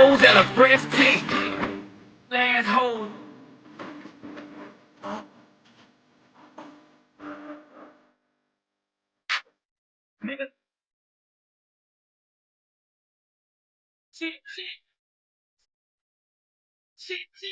hoes that are breathtaking. Last hole. Nigga. Shit. Shit. Shit.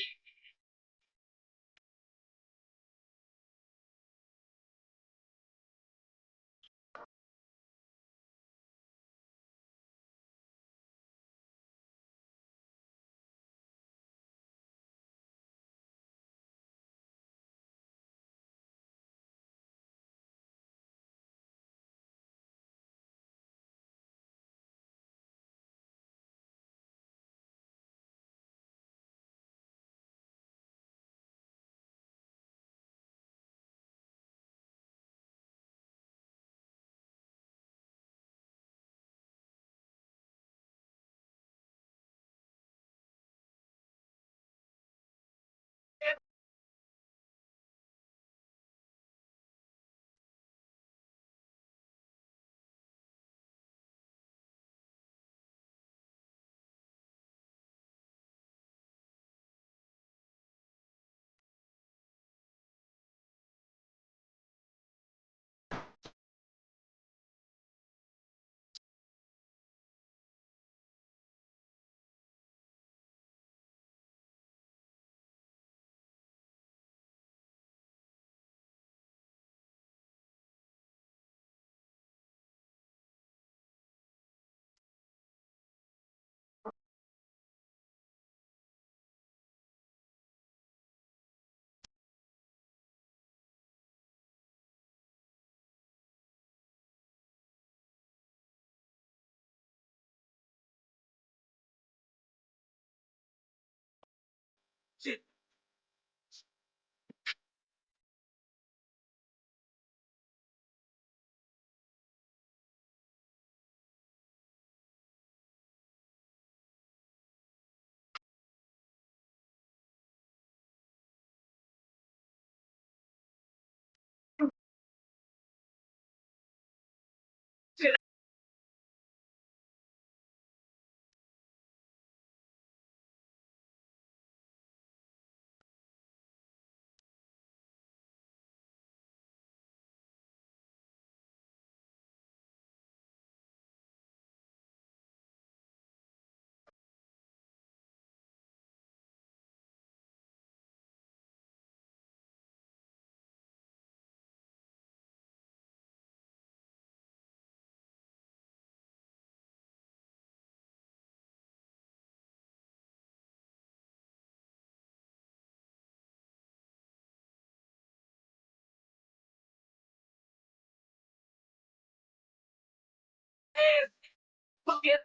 Fuck it.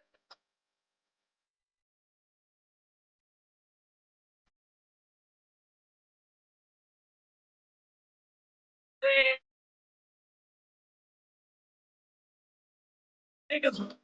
Niggas.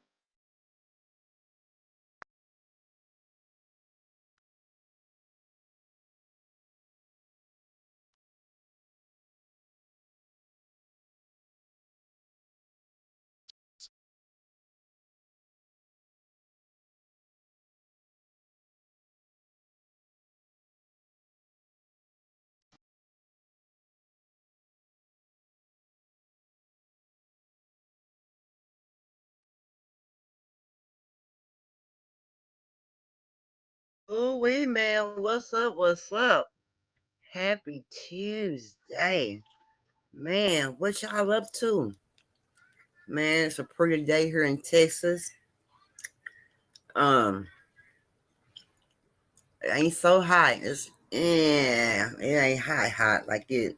Oh, wait, man. What's up? What's up? Happy Tuesday. Man, what y'all up to? Man, it's a pretty day here in Texas. Um, it ain't so hot. It ain't hot like you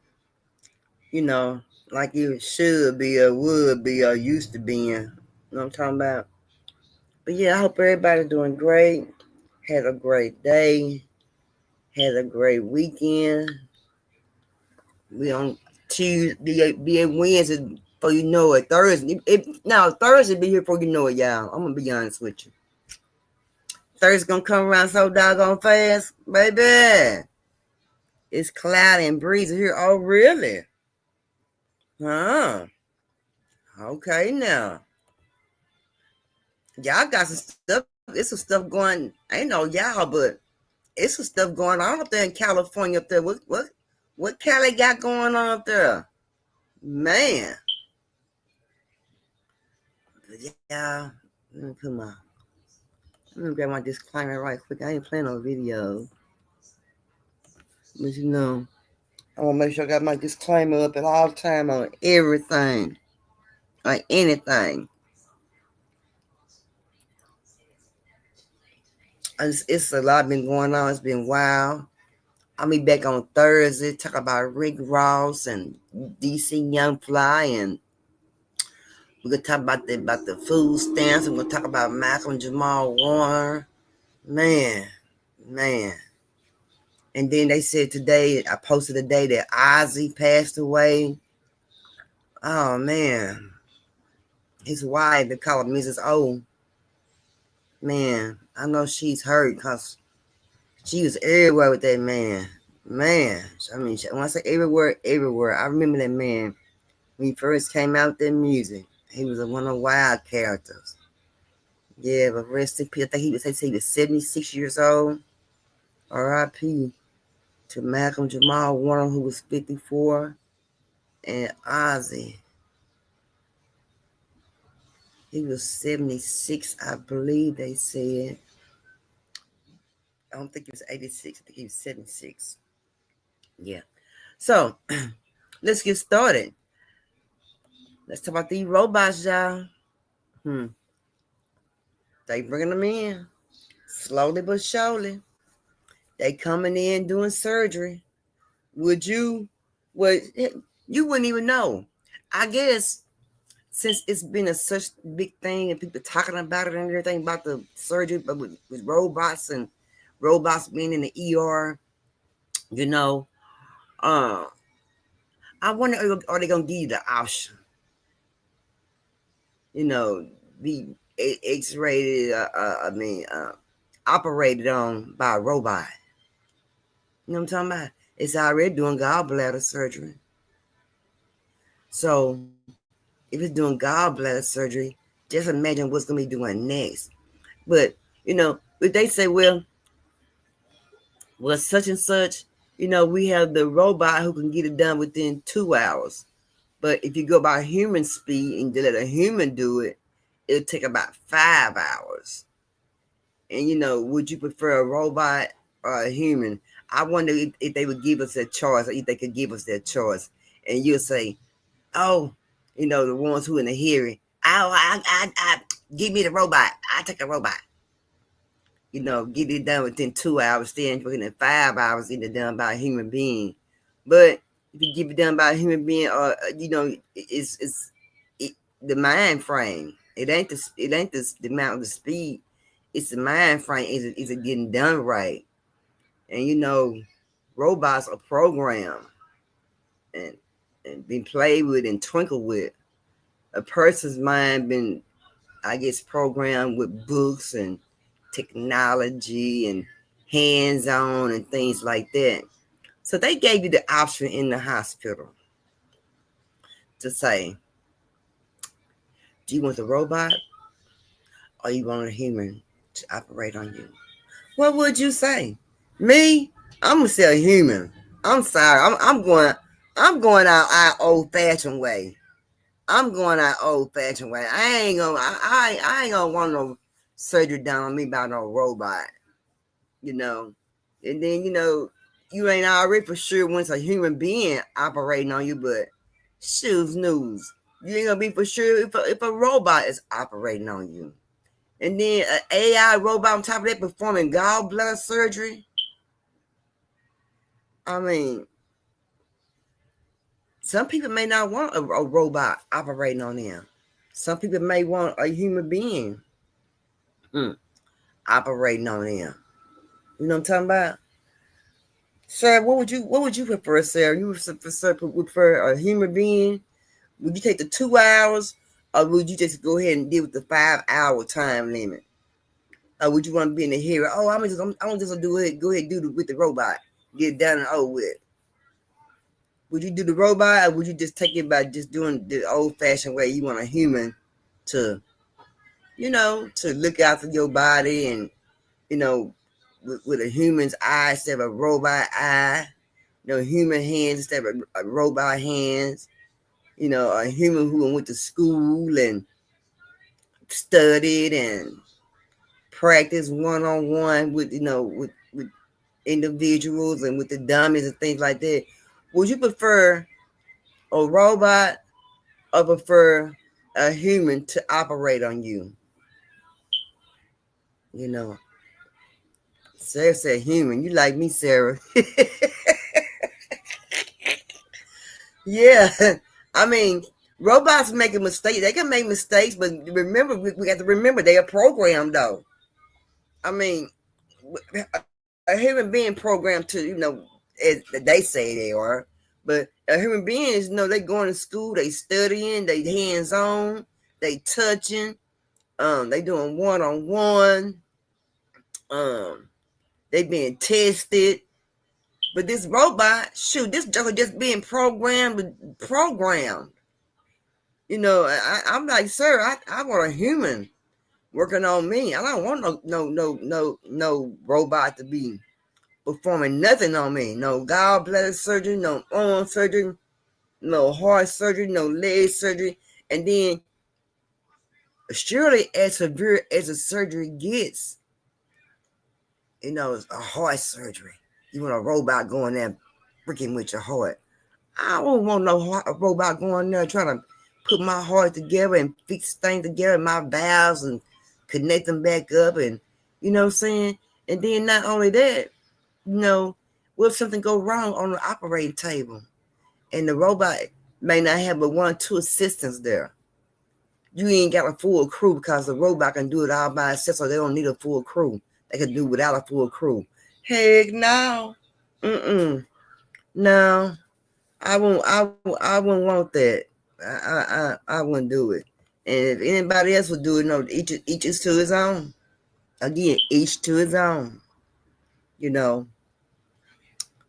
know, like it should be or would be or used to be. You know what I'm talking about? But yeah, I hope everybody's doing great. Had a great day. Had a great weekend. We on Tuesday, be Wednesday before you know it. Thursday, now Thursday be here before you know it, y'all. I'm gonna be honest with you. Thursday gonna come around so doggone fast, baby. It's cloudy and breezy here. Oh, really? Huh? Okay, now y'all got some stuff it's some stuff going. I ain't know y'all, but it's some stuff going on up there in California. Up there, what Cali got going on up there? Man, yeah. Let me put my. Let me grab my disclaimer right quick. I ain't playing no video, but I want to make sure I got my disclaimer up at all time on everything, on anything. It's a lot been going on. It's been wild. I'll be back on Thursday. Talk about Rick Ross and DC Young Fly, and we're gonna talk about the food stamps. We're gonna talk about Malcolm Jamal Warner. Man, man. And then they said today, I posted today that Ozzy passed away. Oh man, his wife, they call her Mrs. O. Man, I know she's hurt because she was everywhere with that man. Man, I mean, when I say everywhere, everywhere, I remember that man when he first came out with that music. He was one of the wild characters. Yeah, but rest in peace. I think he was 76 years old. R.I.P. to Malcolm Jamal Warner, who was 54, and Ozzy. He was 76, I believe they said. I don't think he was 86. I think he was 76. Yeah. So, let's get started. Let's talk about these robots, y'all. They bringing them in. Slowly but surely. They coming in doing surgery. Would you, you wouldn't even know. I guess since it's been such big thing and people talking about it and everything about the surgery, but with robots and robots being in the ER, uh, I wonder, are they gonna give you the option? Be X-rated. Operated on by a robot. You know what I'm talking about? It's already doing gallbladder surgery. So if it's doing gallbladder surgery, just imagine what's gonna be doing next. But but they say, well, such and such, we have the robot who can get it done within 2 hours. But if you go by human speed and let a human do it, it'll take about 5 hours. And would you prefer a robot or a human? I wonder if they would give us that choice, or if they could give us that choice. And you'll say, oh, the ones who in the hearing, I give me the robot. I take a robot. Get it done within 2 hours, then within 5 hours, get it done by a human being. But if you give it done by a human being, or it's the mind frame. It ain't the amount of the speed. It's the mind frame. Is it getting done right? And robots are programmed and been played with and twinkled with. A person's mind been, I guess, programmed with books and technology and hands-on and things like that. So they gave you the option in the hospital to say, do you want the robot or you want a human to operate on you? What would you say? Me? I'm gonna say a human. I'm sorry. I'm going our old-fashioned way. I'm going our old-fashioned way. I ain't gonna want no surgery done on me by no robot. And then you ain't already for sure when it's a human being operating on you, but shoes news. You ain't gonna be for sure if a robot is operating on you. And then an AI robot on top of that performing gallbladder surgery. I mean, some people may not want a robot operating on them. Some people may want a human being operating on them. You know what I'm talking about? Sarah, what would you prefer, Sarah? You would prefer a human being? Would you take the 2 hours, or would you just go ahead and deal with the 5-hour time limit? Or would you want to be in the hearing? Oh, I'm just gonna go ahead and do it with the robot, get it done and over with. Would you do the robot, or would you just take it by just doing the old-fashioned way? You want a human to, to look after your body and, you know, with a human's eye instead of a robot eye, human hands instead of a robot hands, a human who went to school and studied and practiced one on one with, with individuals and with the dummies and things like that. Would you prefer a robot or prefer a human to operate on you? You know, Sarah said human. You like me, Sarah. Yeah. I mean, robots make a mistake. They can make mistakes, but remember, we got to remember they are programmed, though. I mean, a human being programmed to, as they say they are, but a human being is, they going to school, they studying, they hands on, they touching, they doing one on one, they being tested. But this robot, shoot, this joker just being programmed. I'm like, sir, I want a human working on me. I don't want no robot to be performing nothing on me. No gallbladder surgery, no arm surgery, no heart surgery, no leg surgery. And then surely as severe as a surgery gets, it's a heart surgery. You want a robot going there freaking with your heart. I don't want a robot going there trying to put my heart together and fix things together, my valves, and connect them back up. And, you know what I'm saying? And then not only that, what if something go wrong on the operating table and the robot may not have but one or two assistants there? You ain't got a full crew because the robot can do it all by itself, so they don't need a full crew. They can do without a full crew. Heck no. No. I wouldn't want that. I wouldn't do it. And if anybody else would do it, each is to his own. Again, each to his own. You know.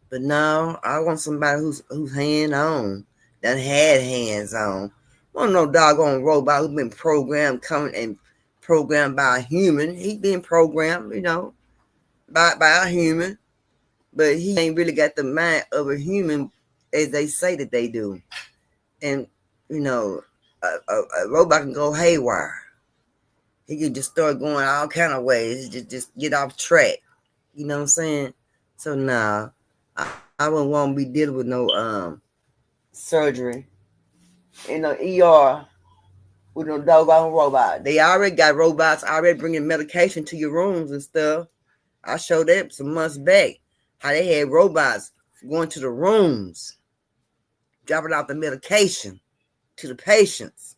But no, I want somebody who's hand on, that had hands on. I want no doggone robot who's been programmed coming and programmed by a human. He been programmed, by a human, but he ain't really got the mind of a human as they say that they do. And a robot can go haywire. He can just start going all kind of ways, just get off track. You know what I'm saying? So nah, I wouldn't want to be dealing with no surgery in the ER with no doggone robot. They already got robots already bringing medication to your rooms and stuff. I showed that some months back how they had robots going to the rooms, dropping out the medication to the patients.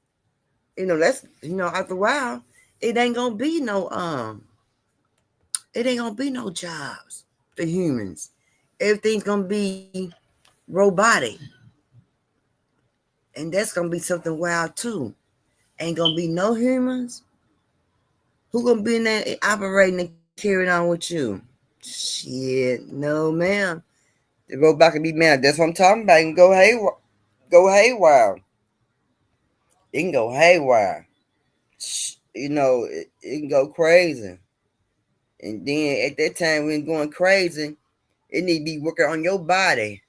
That's after a while, it ain't gonna be no jobs for humans. Everything's gonna be robotic. And that's gonna be something wild too. Ain't gonna be no humans. Who gonna be in there operating and carrying on with you? Shit, no ma'am. The robot can be mad. That's what I'm talking about. It can go haywire. Go haywire. It can go haywire. It can go crazy. And then at that time when going crazy, it need to be working on your body.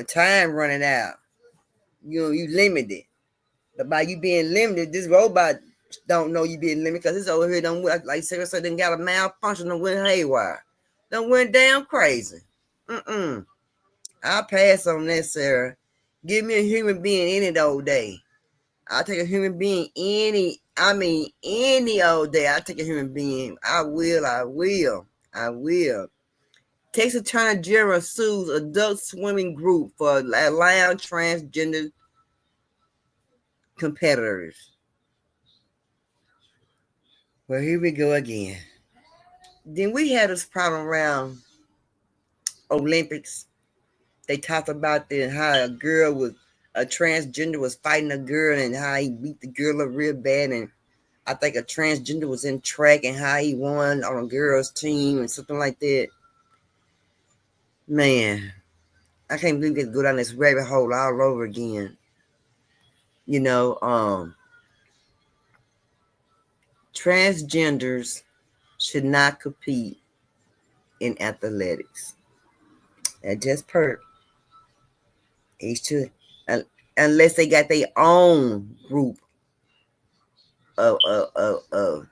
Time running out. You limited. But by you being limited, this robot don't know you being limited because it's over here don't like Sarah said, done got a malfunction and went haywire. Done went down crazy. I'll pass on that, Sarah. Give me a human being any old day. I'll take a human being any old day. I'll take a human being. I will. Texas Attorney General sues adult swimming group for allowing transgender competitors. Well, here we go again. Then we had this problem around Olympics. They talked about how a transgender was fighting a girl and how he beat the girl up real bad. And I think a transgender was in track and how he won on a girl's team and something like that. Man, I can't believe we get to go down this rabbit hole all over again. transgenders should not compete in athletics. That just per They should, unless they got their own group of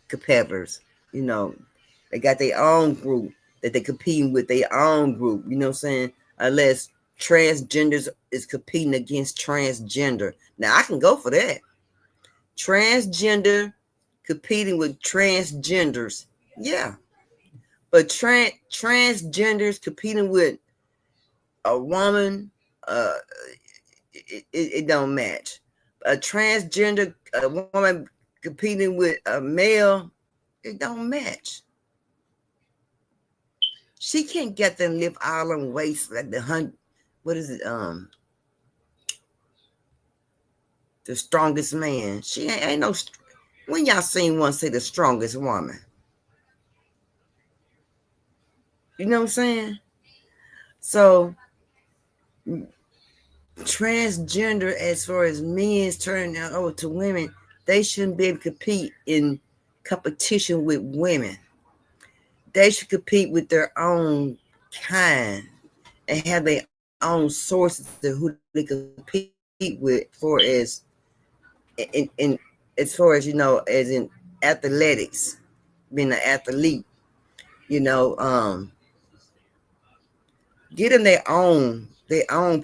competitors. You know, they got their own group that they competing with their own group. You know what I'm saying? Unless transgenders is competing against transgender. Now I can go for that. Transgender competing with transgenders. Yeah. But transgenders competing with a woman, it don't match. A transgender a woman competing with a male, it don't match. She can't get them lift all them weights like what is it? The strongest man. She ain't no. When y'all seen one say the strongest woman? You know what I'm saying? So transgender, as far as men's turning over to women, they shouldn't be able to compete in competition with women. They should compete with their own kind and have their own sources of who they compete with, for as far as as in athletics, being an athlete. You know, get them their own. Get them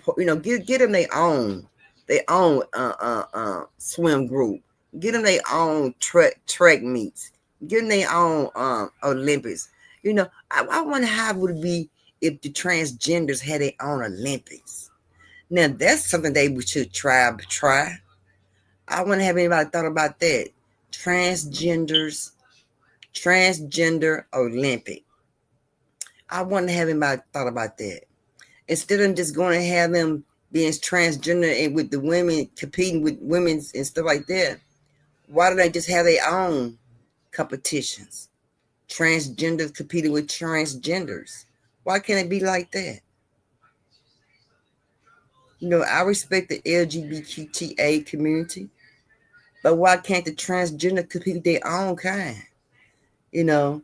their own swim group. Get them their own track meets. Get them their own Olympics. I wonder how it would be if the transgenders had their own Olympics. Now that's something they should try. I wonder have anybody thought about that. Transgenders, transgender Olympic. I wonder have anybody thought about that. Instead of just going to have them being transgender and with the women competing with women and stuff like that, why don't they just have their own competitions? Transgenders competing with transgenders. Why can't it be like that? I respect the LGBTQTA community, but why can't the transgender compete with their own kind? You know,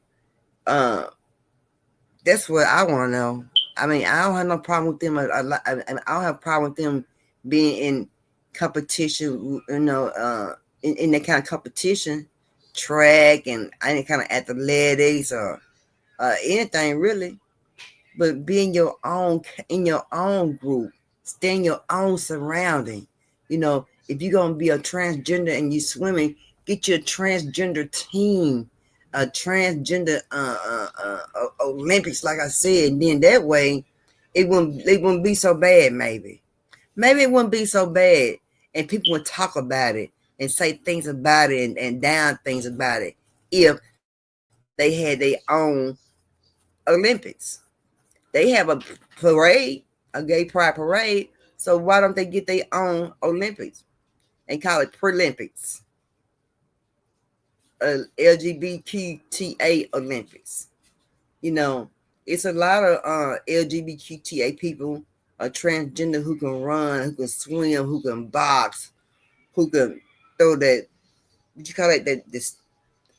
uh, that's what I want to know. I mean, I don't have no problem with them. I don't have a problem with them being in competition. In that kind of competition, track and any kind of athletics or anything really. But be in your own group, stay in your own surrounding. If you're gonna be a transgender and you swimming, get your transgender team, a transgender Olympics, like I said. And then that way, it wouldn't be so bad. Maybe it wouldn't be so bad, and people would talk about it and say things about it and down things about it if they had their own Olympics. They have a parade, a gay pride parade. So why don't they get their own Olympics and call it Paralympics, LGBTQTA Olympics? It's a lot of LGBTQTA people, transgender, who can run, who can swim, who can box, who can throw that. What you call it? This.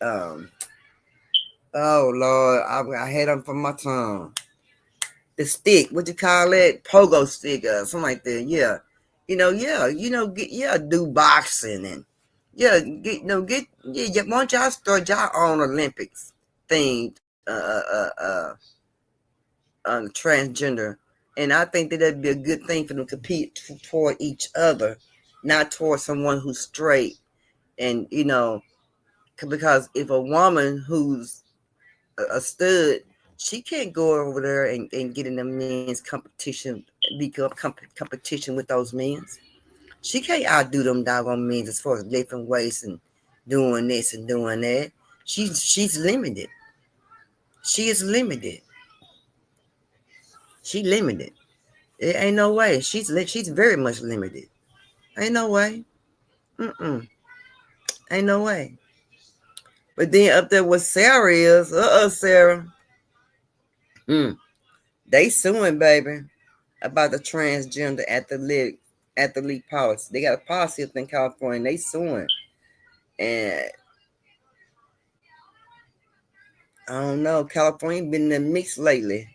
Oh Lord, I had them from my tongue. The stick, what you call it? Pogo stick or something like that. Yeah. Do boxing and why don't y'all start y'all own Olympics thing, transgender. And I think that'd be a good thing for them to compete toward each other, not toward someone who's straight. And because if a woman who's a stud, she can't go over there and get in the men's competition, become competition with those men. She can't outdo them doggone men as far as lifting weights and doing this and doing that. She's limited. She is limited. She limited. It ain't no way. She's very much limited. Ain't no way. Ain't no way. But then up there with Sarah is, Sarah. They suing, baby, about the transgender athlete policy. They got a policy up in California. They suing, and I don't know. California been in the mix lately.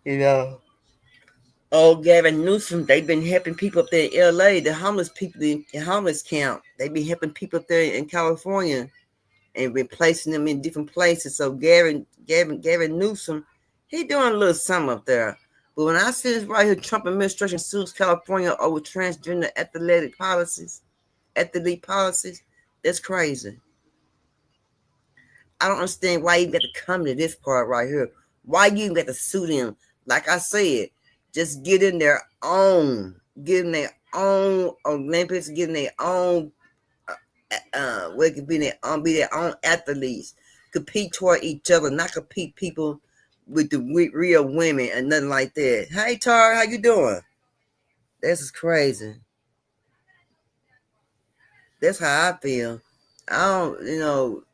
You know. Oh, Gavin Newsom, they've been helping people up there in LA, the homeless people, the homeless camp. They've been helping people up there in California and been placing them in different places. So Gavin Newsom, he doing a little something up there. But when I see this right here, Trump administration sues California over transgender athlete policies, that's crazy. I don't understand why you got to come to this part right here. Why you got to sue them? Like I said, just get in their own Olympics, get in their own where it could be their own athletes, compete toward each other, not compete people with the real women and nothing like that. Hey Tar, how you doing? This is crazy. That's how I feel. I don't,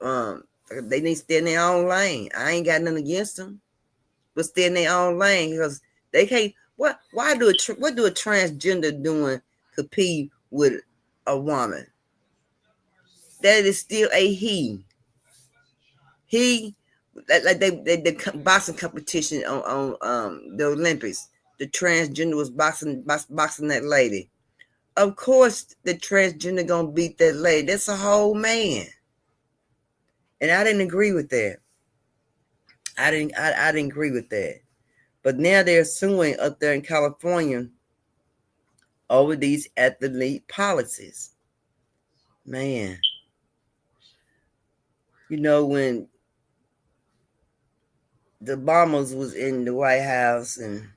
they need to stay in their own lane. I ain't got nothing against them, but stay in their own lane because they can't. What do a transgender doing compete with a woman? That is still a he. He like the boxing competition on the Olympics. The transgender was boxing that lady. Of course, the transgender gonna beat that lady. That's a whole man, and I didn't agree with that. I didn't agree with that. But now they're suing up there in California over these athlete policies. Man, when the Obamas was in the White House and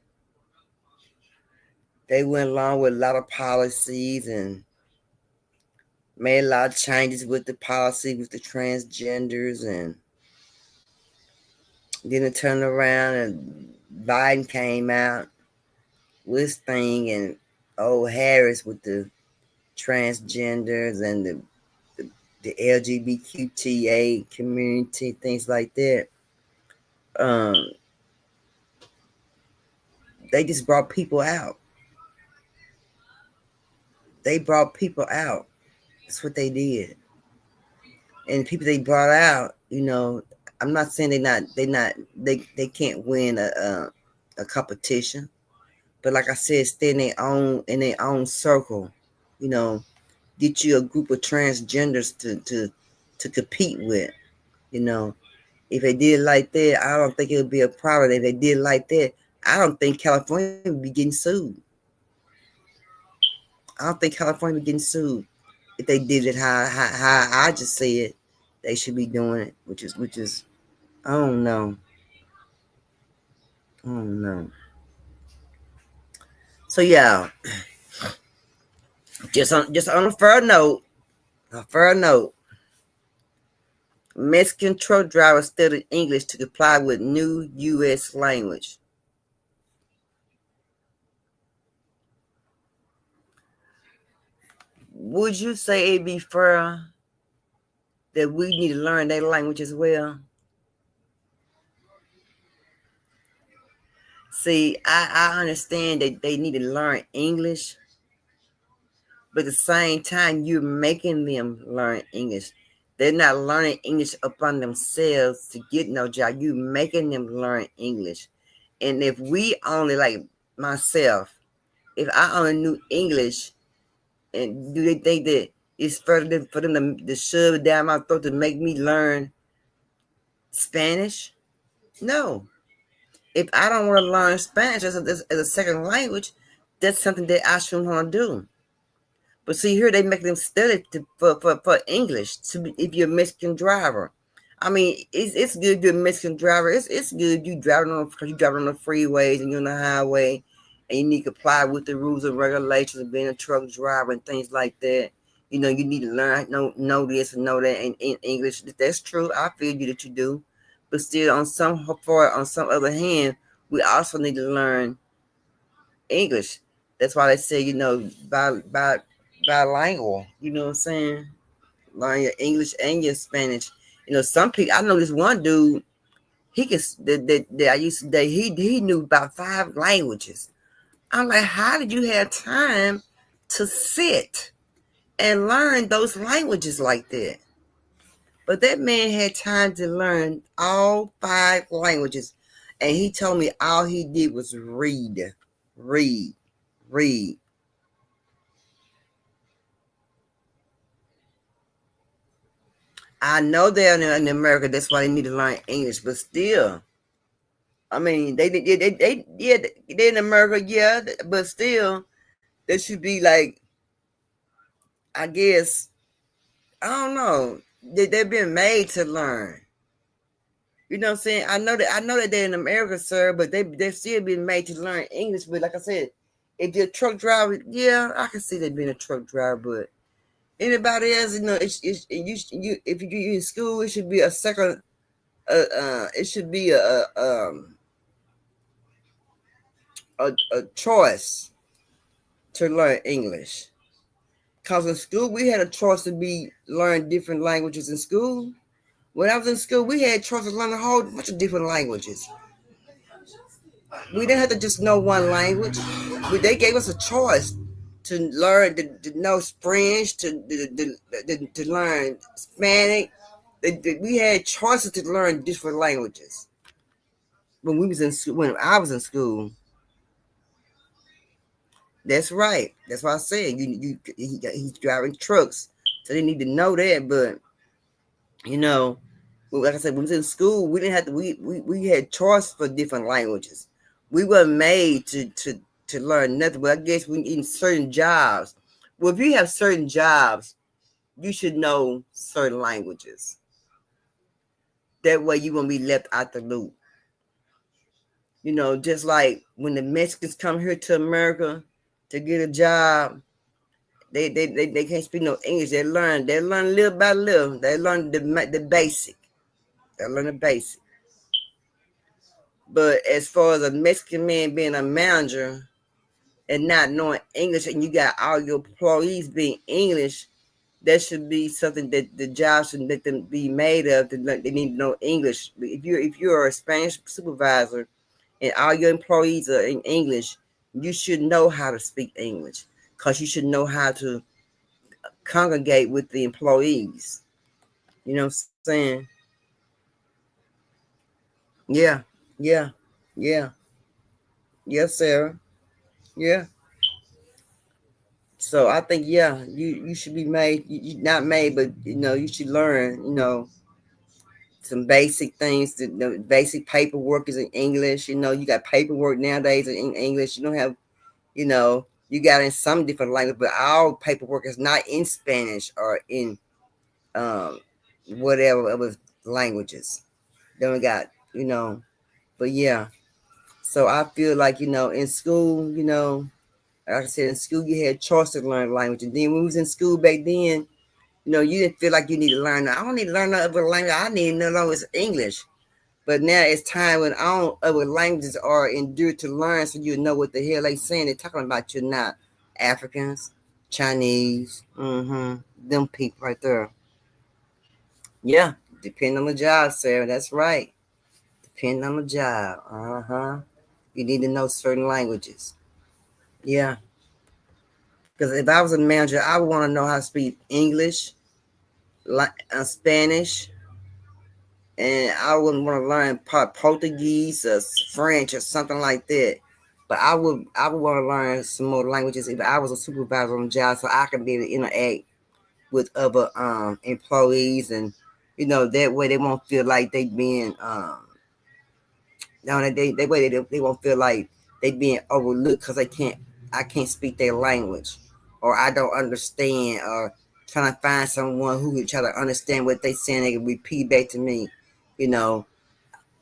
they went along with a lot of policies and made a lot of changes with the policy with the transgenders, and then it turned around and Biden came out with his thing, and old Harris with the transgenders and the LGBTQTA community, things like that. Um, they just brought people out. They brought people out. That's what they did. And the people they brought out, I'm not saying they can't win a competition, but like I said, stay in their own circle. You know, get you a group of transgenders to compete with. You know, if they did like that, I don't think it would be a problem. If they did like that, I don't think California would be getting sued. I don't think California would be getting sued if they did it how I just said they should be doing it, which is I don't know. I don't know. So yeah, just on a fair note, Mexican truck drivers studied English to comply with new U.S. language. Would you say it'd be fair that we need to learn their language as well? See, I understand that they need to learn English, but at the same time, you're making them learn English. They're not learning English upon themselves to get no job. You're making them learn English. And if we only, like myself, if I only knew English, and do they think that it's for them to shove it down my throat to make me learn Spanish? No. If I don't want to learn Spanish as a second language, that's something that I shouldn't want to do. But see, here they make them study for English if you're a Mexican driver. I mean, it's good if you're a Mexican driver. It's good you driving on the freeways and you're on the highway, and you need to comply with the rules and regulations of being a truck driver and things like that. You need to learn know this and know that in English. That's true. I feel you that you do, but still, on some other hand, we also need to learn English. That's why they say, by bilingual. You know what I'm saying? Learn your English and your Spanish. Some people. I know this one dude. He could that I used to date. He knew about 5 languages. I'm like, how did you have time to sit and learn those languages like that? But that man had time to learn all 5 languages. And he told me all he did was read, read, read. I know they're in America, that's why they need to learn English, but still, I mean, yeah, they're in America, yeah, but still, they should be like, I guess, I don't know, they've been made to learn. You know what I'm saying? I know that they're in America, sir, but they're still being made to learn English. But like I said, if you're a truck driver, yeah, I can see them being a truck driver. But anybody else, you if you in school, it should be a second. It should be a choice to learn English. Cause in school we had a choice to be learn different languages in school. When I was in school, we had a choice to learn a whole bunch of different languages. We didn't have to just know one language. They gave us a choice to learn to know French, to learn Spanish. We had choices to learn different languages when we was in school. When I was in school, that's right. That's why I said he's driving trucks, so they need to know that. But you know, like I said, when we was in school, we didn't have to. We had choice for different languages. We weren't made to learn nothing. But I guess when in certain jobs, well, if you have certain jobs, you should know certain languages. That way, you won't be left out the loop. Just like when the Mexicans come here to America to get a job, they can't speak no English. They learn little by little. They learn the basic. They learn the basic. But as far as a Mexican man being a manager and not knowing English, and you got all your employees being English, that should be something that the job should let them be made of. They need to know English. If you're a Spanish supervisor and all your employees are in English, you should know how to speak English because you should know how to congregate with the employees. You know what I'm saying? Yeah, yeah, yeah, yes, Sarah. Yeah. So I think you should be made. You not made, but you should learn. Some basic things. The basic paperwork is in English. You got paperwork nowadays in English. You don't have. You got in some different language, but all paperwork is not in Spanish or in um whatever other languages. Then we got. But yeah. So I feel like in school, like I said, in school you had choice to learn language, and then when we was in school back then, you didn't feel like you need to learn. I don't need to learn no other language. I need to know it's English. But now it's time when all other languages are endured to learn, so you know what the hell they saying. They're talking about you not Africans, Chinese, them people right there. Yeah, depending on the job, Sarah. That's right. Depending on the job. You need to know certain languages. Yeah, because if I was a manager, I would want to know how to speak English, like Spanish, and I wouldn't want to learn Portuguese or French or something like that. But I would want to learn some more languages if I was a supervisor on the job, so I can be able to interact with other employees, and that way they won't feel like they being no, they way they won't feel like they being overlooked because I can't speak their language, or I don't understand, or trying to find someone who would try to understand what they saying. They can repeat back to me. You know,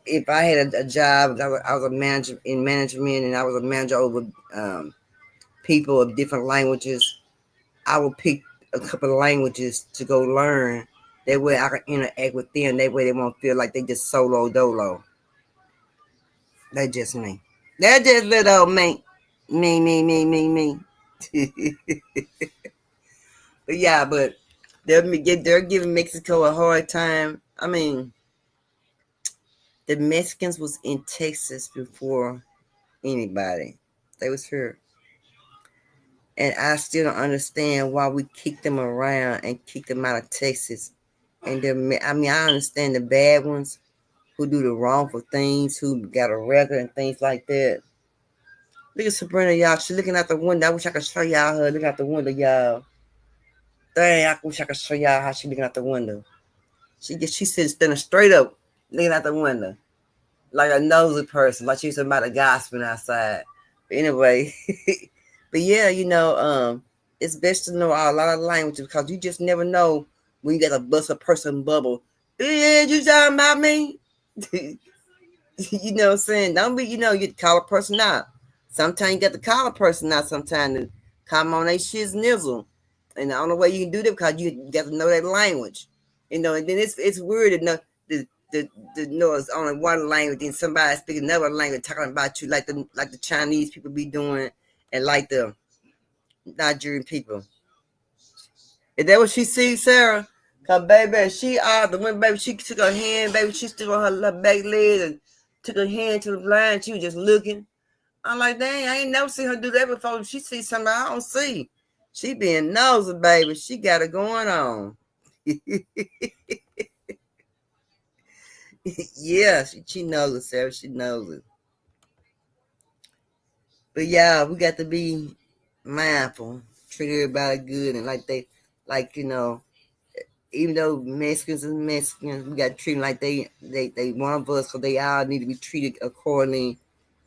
if I had a job, I was a manager in management, and I was a manager over people of different languages, I would pick a couple of languages to go learn. That way I can interact with them. That way they won't feel like they just solo dolo. That's just me. That's just little old me. Me. But yeah, but they're giving Mexico a hard time. I mean, the Mexicans was in Texas before anybody. They was here. And I still don't understand why we kicked them around and kicked them out of Texas And I mean, I understand the bad ones who do the wrongful things, who got a record and things like that. Look at Sabrina, y'all. She looking out the window. I wish I could show y'all her looking out the window, y'all. Dang, I wish I could show y'all how she looking out the window. She sits standing straight up, looking out the window, like a nosy person, like she's about a gospel outside. But anyway, but yeah, it's best to know a lot of languages because you just never know when you got to bust a person bubble. Yeah, you talking about me? You know what I'm saying? Don't be, you call a person out. Sometimes you got to call a person out sometimes to come on they shit's nizzle. And the only way you can do that because you got to know that language. And then it's weird to know the know it's only one language, then somebody speaking another language talking about you like the Chinese people be doing and like the Nigerian people. Is that what she sees, Sarah? Cause baby, she the one baby, she took her hand, baby, she stood on her back leg and took her hand to the blind. She was just looking. I'm like, dang, I ain't never seen her do that before. She see something I don't see. She being nosy, baby. She got it going on. Yeah, she knows it, Sarah. She knows it. But yeah, we got to be mindful, treat everybody good, and like even though Mexicans is Mexicans, we got to treat them like they one of us, because they all need to be treated accordingly.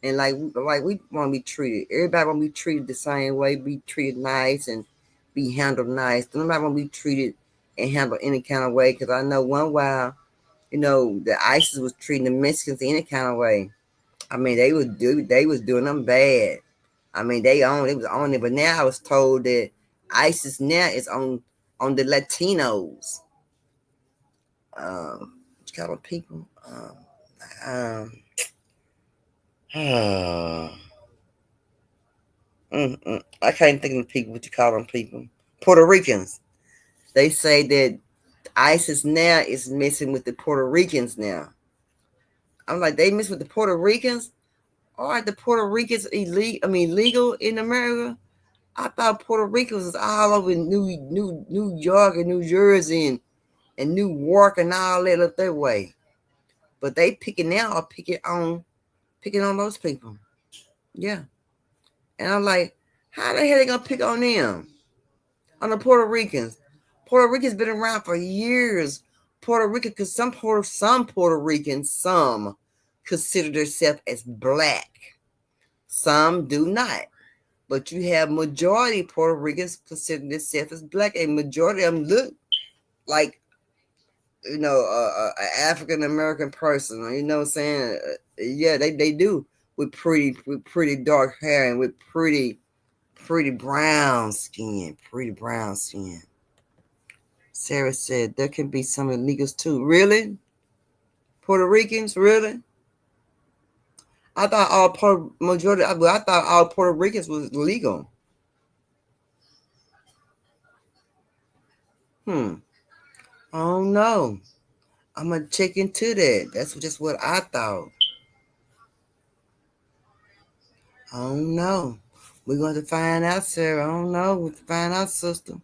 And like we want to be treated. Everybody want to be treated the same way, be treated nice and be handled nice. Nobody want to be treated and handled any kind of way. Because I know one while, the ISIS was treating the Mexicans any kind of way. I mean, they was doing them bad. I mean, they was on it. But now I was told that ISIS now is on the Latinos. What you call them people? Um, I can't think of the people. What you call them people? Puerto Ricans. They say that ISIS now is messing with the Puerto Ricans now. I'm like, they mess with the Puerto Ricans? All right, the Puerto Ricans legal in America? I thought Puerto Ricans was all over New York and New Jersey and New York and all that up that way. But they picking on those people. Yeah. And I'm like, how the hell they gonna pick on them? On the Puerto Ricans. Puerto Ricans been around for years. Puerto Rican, because some Puerto Ricans, some consider themselves as black. Some do not. But you have majority Puerto Ricans consider themselves as black. A majority of them look like, an African American person. You know what I'm saying? Yeah, they do with pretty dark hair and with pretty brown skin. Pretty brown skin. Sarah said there can be some illegals too. Really? Puerto Ricans? Really? I thought I thought all Puerto Ricans was legal. I don't know. I'm gonna check into that. That's just what I thought. I don't know. We're going to find out, Sarah. I don't know. We'll find out, sister.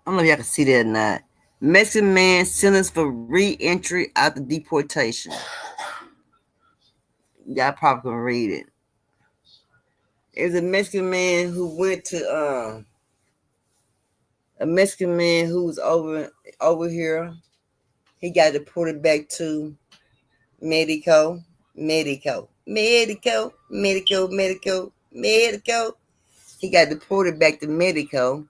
I don't know if y'all can see that or not. Mexican man sentenced for re-entry after deportation. Y'all probably can read it. There's a Mexican man who went to a Mexican man who's over here. He got deported back to Mexico. Mexico. Mexico. Mexico. Mexico. Mexico. He got deported back to Mexico.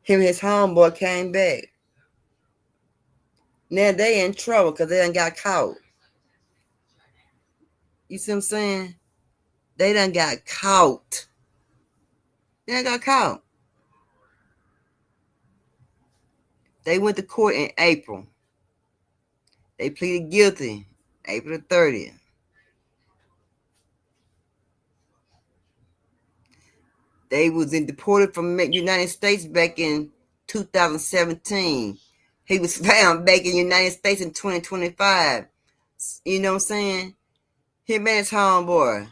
Him and his homeboy came back. Now they in trouble because they done got caught. You see what I'm saying? They done got caught. They done got caught. They went to court in April. They pleaded guilty April the 30th. They was deported from the United States back in 2017. He was found back in the United States in 2025. You know what I'm saying? Him and his homeboy.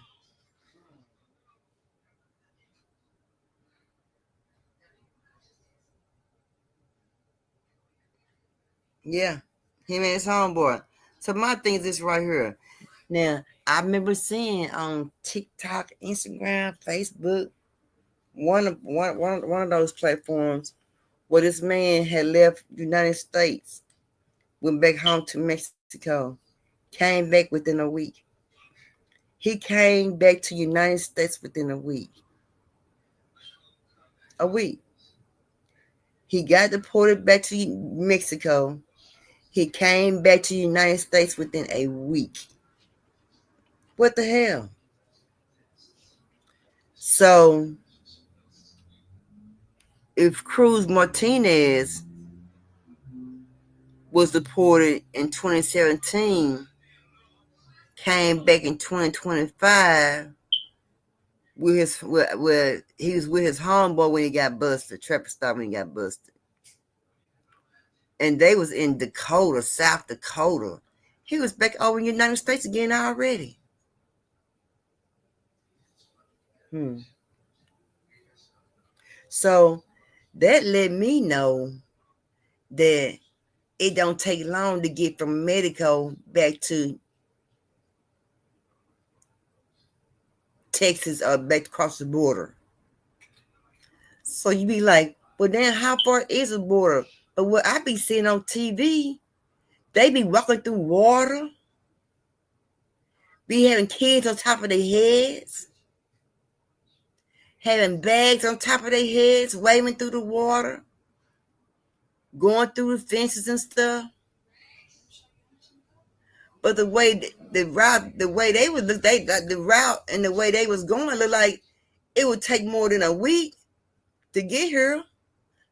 Yeah, him and his homeboy. So my thing is this right here. Now I remember seeing on TikTok, Instagram, Facebook, one of those platforms where this man had left the United States, went back home to Mexico, came back within a week. He came back to United States within a week. A week. He got deported back to Mexico. He came back to the United States within a week. What the hell? So, if Cruz Martinez was deported in 2017, came back in 2025 with he was with his homeboy when he got busted, traffic stop when he got busted, and they was in Dakota, South Dakota. He was back over in the United States again already. So that let me know that it don't take long to get from Mexico back to Texas or back across the border. So you be like, well, then how far is the border? But what I be seeing on TV, they be walking through water, be having kids on top of their heads, having bags on top of their heads, waving through the water, going through the fences and stuff. But the way the route, the way they would look, the route and the way they was going look like it would take more than a week to get here.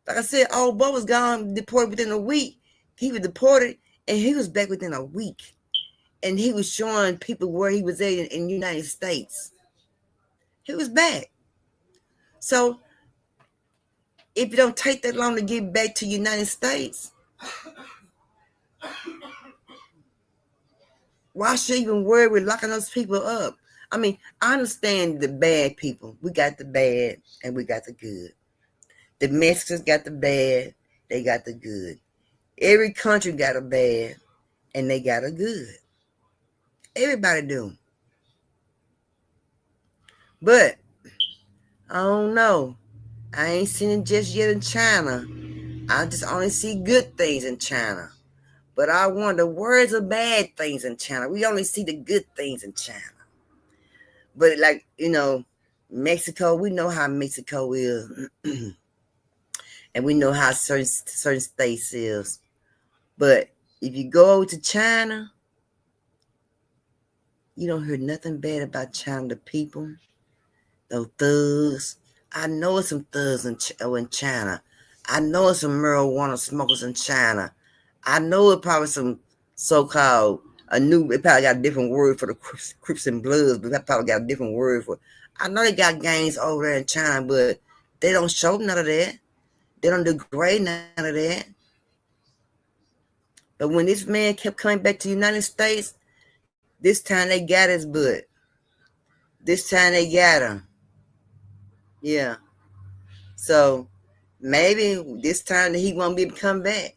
Like I said, old boy was gone, deported within a week. He was deported, and he was back within a week. And he was showing people where he was at in the United States. He was back. So if it don't take that long to get back to the United States, why should you even worry with locking those people up? I mean, I understand the bad people. We got the bad and we got the good. The Mexicans got the bad, they got the good. Every country got a bad and they got a good. Everybody do. But I don't know. I ain't seen it just yet in China. I just only see good things in China. But I wonder, where's the bad things in China? We only see the good things in China. But like, Mexico, we know how Mexico is. And we know how certain states is. But if you go over to China, you don't hear nothing bad about China, the people, those thugs. I know it's some thugs in China. I know it's some marijuana smokers in China. I know it's probably some so-called, they probably got a different word for the Crips and Bloods, but they probably got a different word for it. I know they got gangs over there in China, but they don't show none of that. They don't degrade none of that. But when this man kept coming back to the United States, this time they got his butt. This time they got him. Yeah. So maybe this time he won't be able to come back.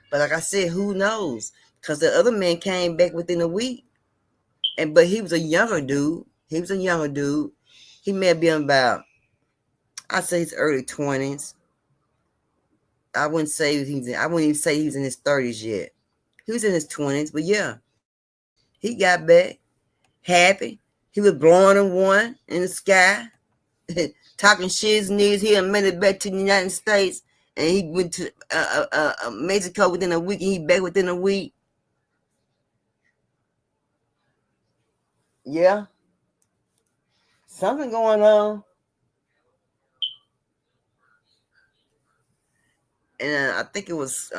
But like I said, who knows? Because the other man came back within a week. But he was a younger dude. He may have been about, I'd say his early 20s. I wouldn't even say he was in his 30s yet. He was in his 20s, but yeah. He got back happy. He was blowing a one in the sky, talking shit his knees. He made it back to the United States, and he went to Mexico within a week, and he back within a week. Yeah, something going on. And I think it was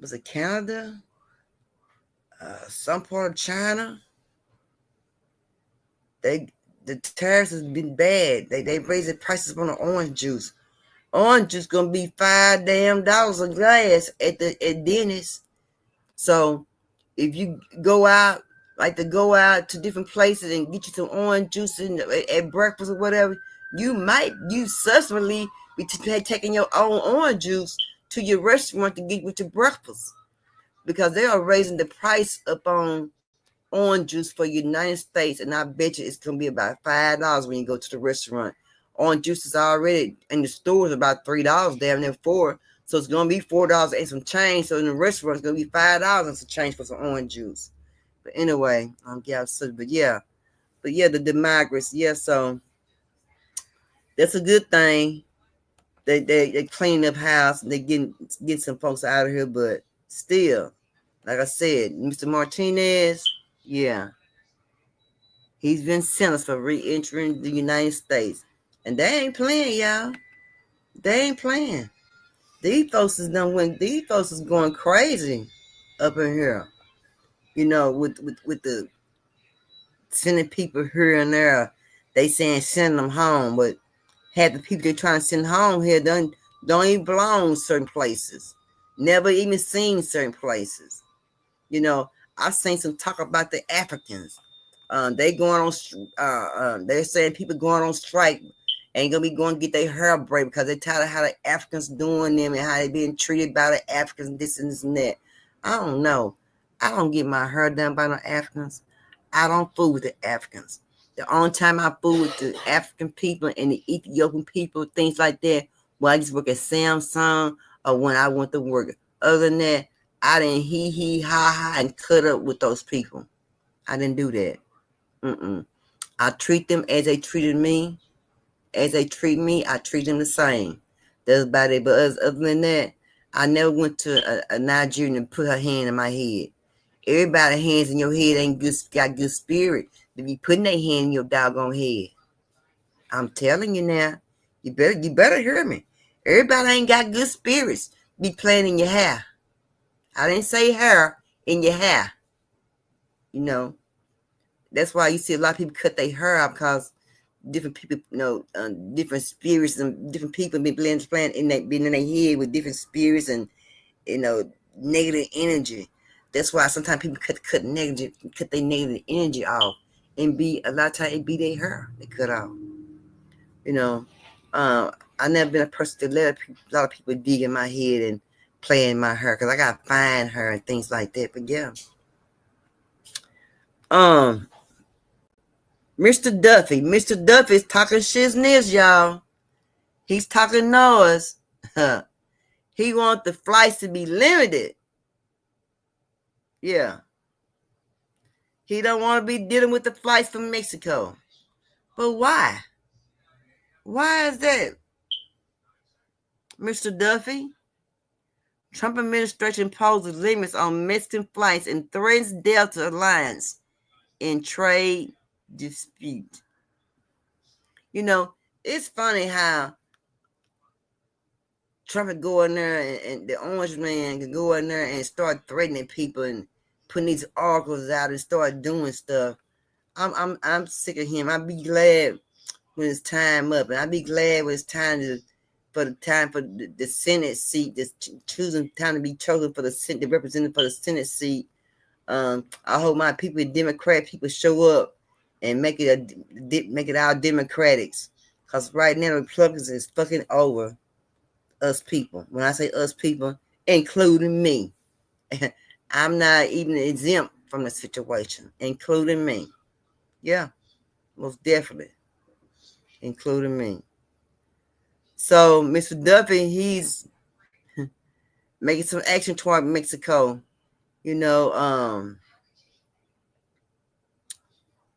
it Canada, some part of China. The tariffs has been bad. They raised the prices on the orange juice. Orange juice gonna be $5 a glass at Dennis. So if you go out, like to go out to different places and get you some orange juice at breakfast or whatever, you might use subsequently be taking your own orange juice to your restaurant to get with your breakfast, because they are raising the price up on orange juice for United States, and I bet you it's gonna be about $5 when you go to the restaurant. Orange juice is already in the stores about $3, damn near $4. So it's gonna be $4 and some change. So in the restaurant, it's gonna be $5 and some change for some orange juice. But anyway, but yeah, the migrants, yeah. So that's a good thing. They cleaning up house and they getting some folks out of here. But still, like I said, Mr. Martinez, yeah, he's been sentenced for re-entering the United States, and they ain't playing, y'all. They ain't playing. These folks is done when these folks is going crazy up in here. With the sending people here and there. They saying send them home, but half the people they're trying to send home here don't even belong certain places. Never even seen certain places. You know, I've seen some talk about the Africans. They going on. They're saying people going on strike ain't gonna be going to get their hair braided because they tired of how the Africans doing them and how they being treated by the Africans, this and this and that. I don't know. I don't get my hair done by no Africans. I don't fool with the Africans. The only time I fool with the African people and the Ethiopian people, things like that, when I just work at Samsung or when I went to work. Other than that, I didn't hee ha ha and cut up with those people. I didn't do that. I treat them as they treated me. As they treat me, I treat them the same. That's about it. But other than that, I never went to a Nigerian and put her hand in my head. Everybody's hands in your head ain't got good spirit to be putting their hand in your doggone head. I'm telling you now, you better hear me. Everybody ain't got good spirits be playing in your hair. I didn't say hair, in your hair. You know, that's why you see a lot of people cut their hair out, because different people, different spirits and different people be playing in their head with different spirits and negative energy. That's why sometimes people cut their negative energy off, and be a lot of times it be their hair they cut off. You know, I never been a person to let a lot of people dig in my head and play in my hair, because I got fine hair and things like that. But yeah, Mr. Duffy's talking shizness, y'all. He's talking noise. He wants the flights to be limited. Yeah. He don't want to be dealing with the flights from Mexico. But why? Why is that, Mr. Duffy? Trump administration imposes limits on Mexican flights and threatens Delta Alliance in trade dispute. It's funny how Trump could go in there and the orange man could go in there and start threatening people and putting these articles out and start doing stuff. I'm sick of him. I'd be glad when it's time up, and I'd be glad when it's time for the Senate seat, that's choosing time to be chosen for the Senate, the representative for the Senate seat. I hope my people, Democrat people, show up and make it our Democrats, because right now the Republicans is fucking over us people. When I say us people, including me. I'm not even exempt from the situation, including me. Yeah, most definitely, including me. So Mr. Duffy, he's making some action toward Mexico.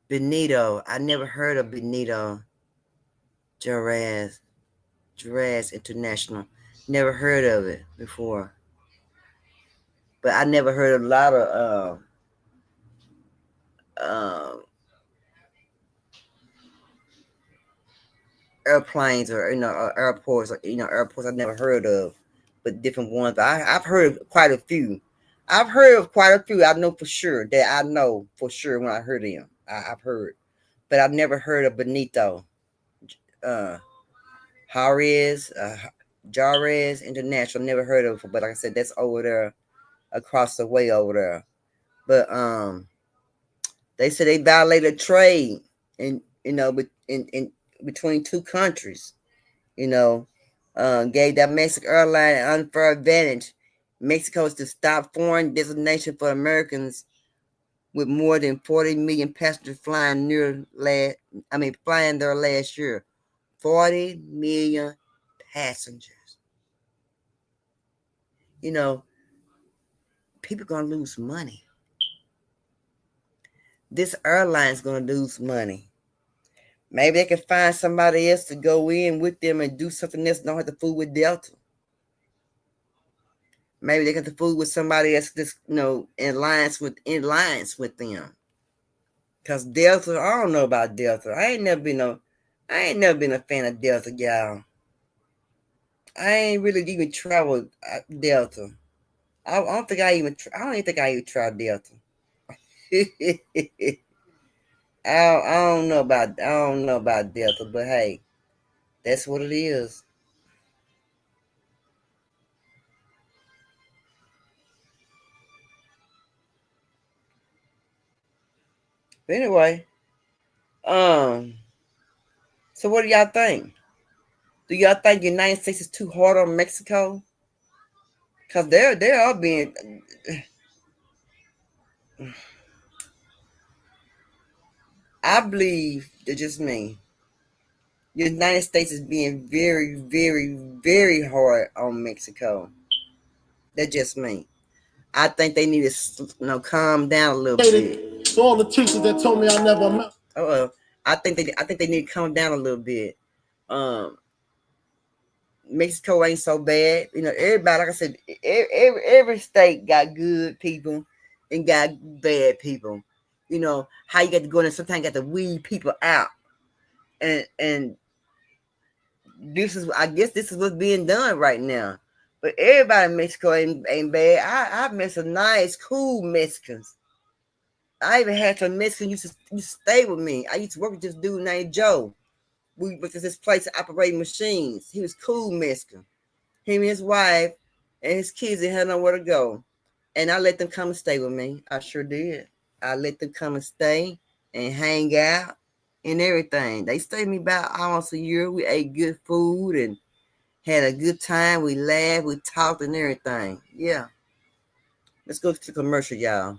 Benito. I never heard of Benito Juarez International. Never heard of it before. But I never heard a lot of airplanes or airports, airports I never heard of, but different ones. I've heard of quite a few. I know for sure that I know for sure when I heard them. I've heard, but I've never heard of Benito Juarez Juarez International. Never heard of it, but like I said, that's over there across the way over there. But they said they violated trade, and but in between two countries. you know gave that Mexican airline an unfair advantage. Mexico is the top foreign destination for Americans with more than 40 million passengers flying there last year. 40 million passengers. You know, people gonna lose money. This airline's gonna lose money. Maybe they can find somebody else to go in with them and do something else. Don't have to fool with Delta. Maybe they can fool with somebody else that's in lines with them. Cause Delta, I don't know about Delta. I ain't never been a fan of Delta, y'all. I ain't really even traveled Delta. I don't even think I even tried Delta. I don't know about Delta, but hey, that's what it is. But anyway, um, so what do y'all think? Do y'all think the United States is too hard on Mexico? Cause they are being, I believe it's just me. The United States is being very, very, very hard on Mexico. That's just me. I think they need to, calm down a little bit. So all the teachers that told me I never met. I think they need to calm down a little bit. Um, Mexico ain't so bad. Everybody, like I said, every state got good people and got bad people. How you got to go in and sometimes you got to weed people out. And I guess this is what's being done right now. But everybody in Mexico ain't bad. I met some nice, cool Mexicans. I even had some Mexicans used to stay with me. I used to work with this dude named Joe. We went to this place operating machines. He was cool Mexican. Him and his wife and his kids, they had nowhere to go. And I let them come and stay with me. I sure did. I let them come and stay and hang out and everything. They stayed with me about almost a year. We ate good food and had a good time. We laughed, we talked and everything. Yeah. Let's go to the commercial, y'all.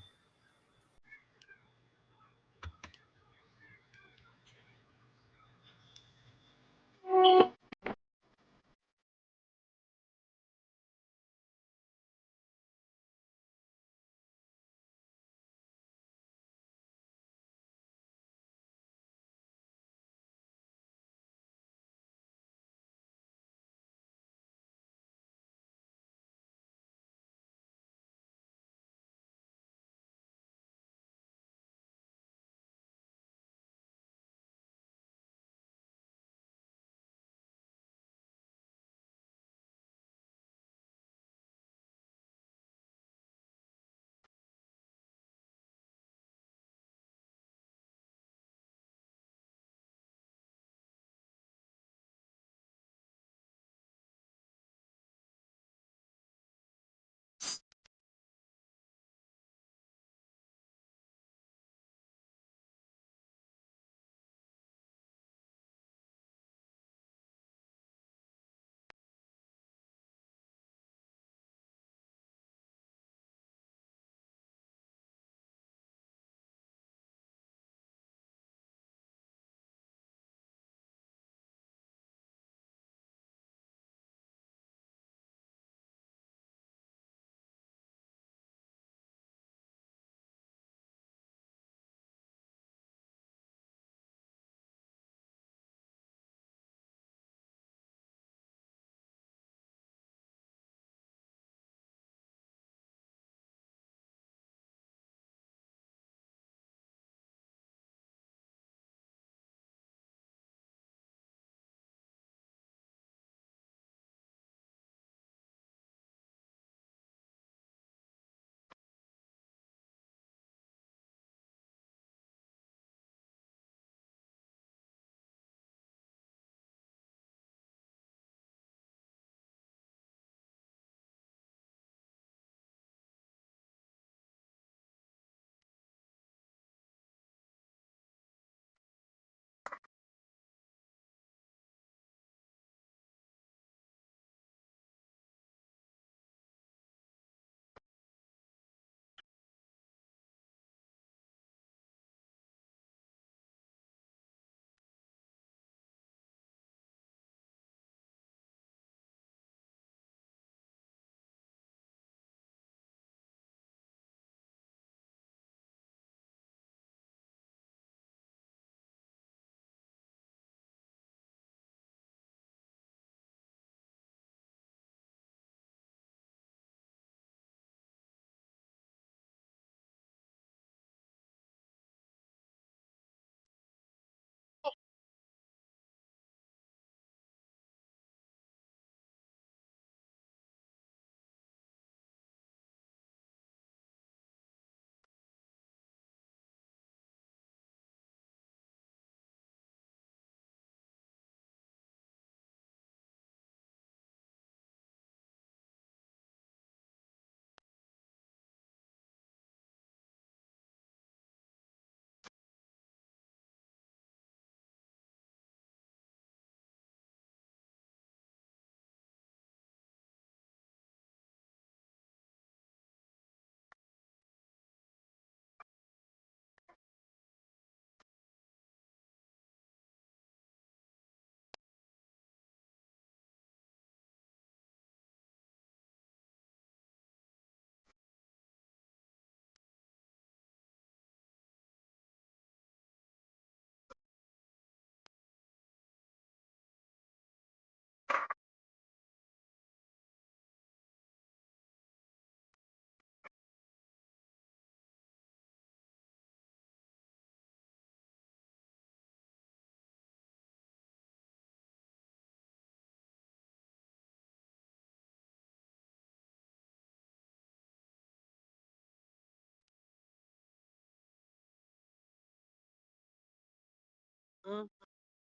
Mm,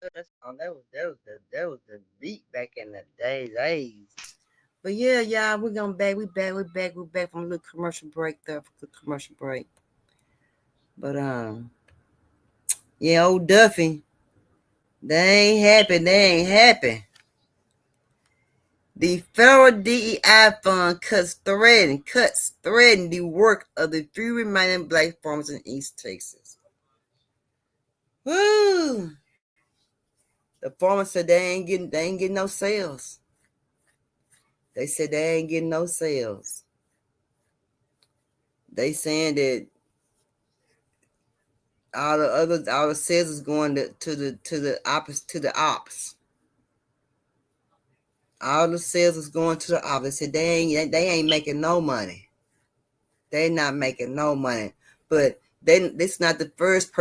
that was the beat back in the days. But yeah, y'all, we're gonna back. We're back from a little commercial break there. For the commercial break. But yeah, old Duffy, they ain't happy. They ain't happy. The federal DEI fund cuts threaten the work of the few remaining black farmers in East Texas. Woo! The farmers said they ain't getting no sales. They said they ain't getting no sales. They saying that all the sales is going to the ops. All the sales is going to the ops. They said they ain't making no money. They not making no money. But this not the first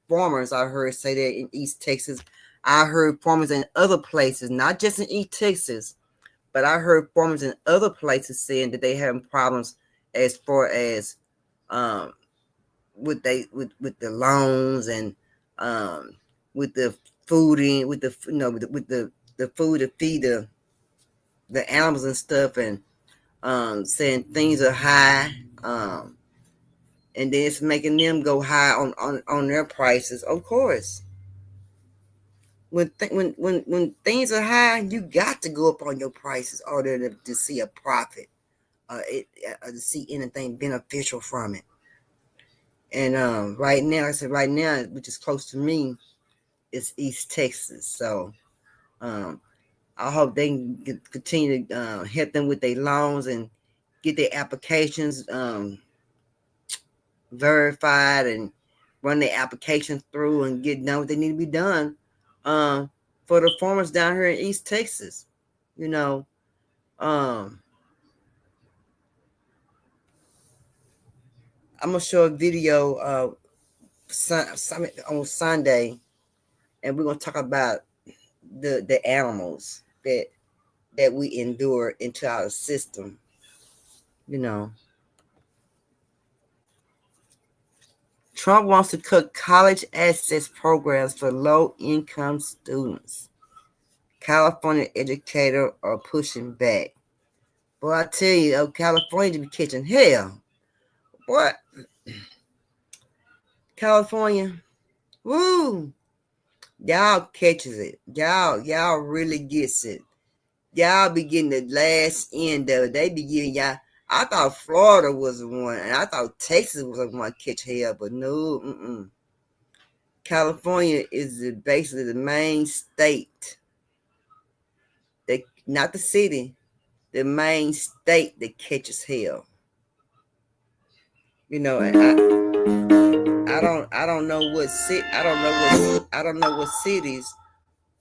farmers I heard say that in East Texas. I heard farmers in other places, not just in East Texas, but I heard farmers in other places saying that they having problems as far as um with the loans and with the food in with the with the food to feed the animals and stuff, and saying things are high, and then it's making them go high on their prices. Of course, when things are high, you got to go up on your prices in order to see a profit, to see anything beneficial from it. And right now, I said right now, which is close to me, it's East Texas. So um, I hope they can continue to help them with their loans and get their applications verified and run their applications through and get done what they need to be done for the farmers down here in East Texas. You know, um, I'm gonna show a video on Sunday, and we're gonna talk about the animals that we endure into our system. You know, Trump wants to cut college access programs for low-income students. California educators are pushing back. Boy, I tell you, California be catching hell. What? California, woo! Y'all catches it. Y'all really gets it. Y'all be getting the last end of it. They be giving y'all. I thought Florida was the one, and I thought Texas was the one catch hell, but no, California is basically the main state. Not the city, the main state that catches hell. You know, and I don't know what cities.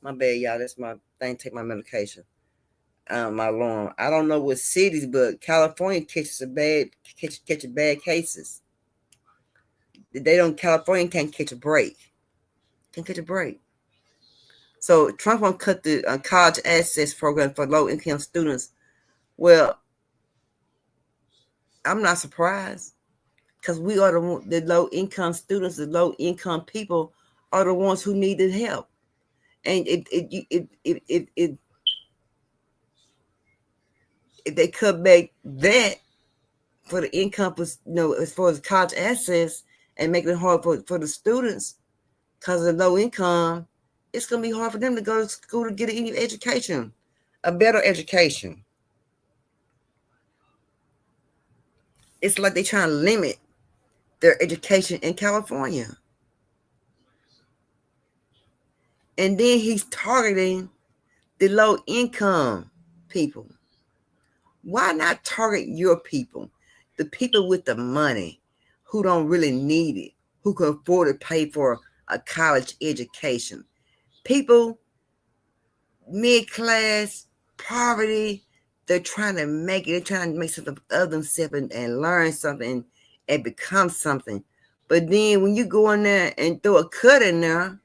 My bad, y'all. That's my thing. Take my medication. My alarm. I don't know what cities, but California catches bad cases. California can't catch a break. Can't catch a break. So Trump won't cut the college access program for low income students. Well, I'm not surprised, because we are the low income students, the low income people are the ones who needed help. And if they cut back that for the income, as far as college access, and making it hard for the students because of the low income, it's going to be hard for them to go to school to get any education, a better education. It's like they're trying to limit their education in California. And then he's targeting the low income people. Why not target your people, the people with the money who don't really need it, who can afford to pay for a college education? People, mid-class, poverty, they're trying to make it, they're trying to make something of themselves and learn something and become something. But then when you go in there and throw a cut in there,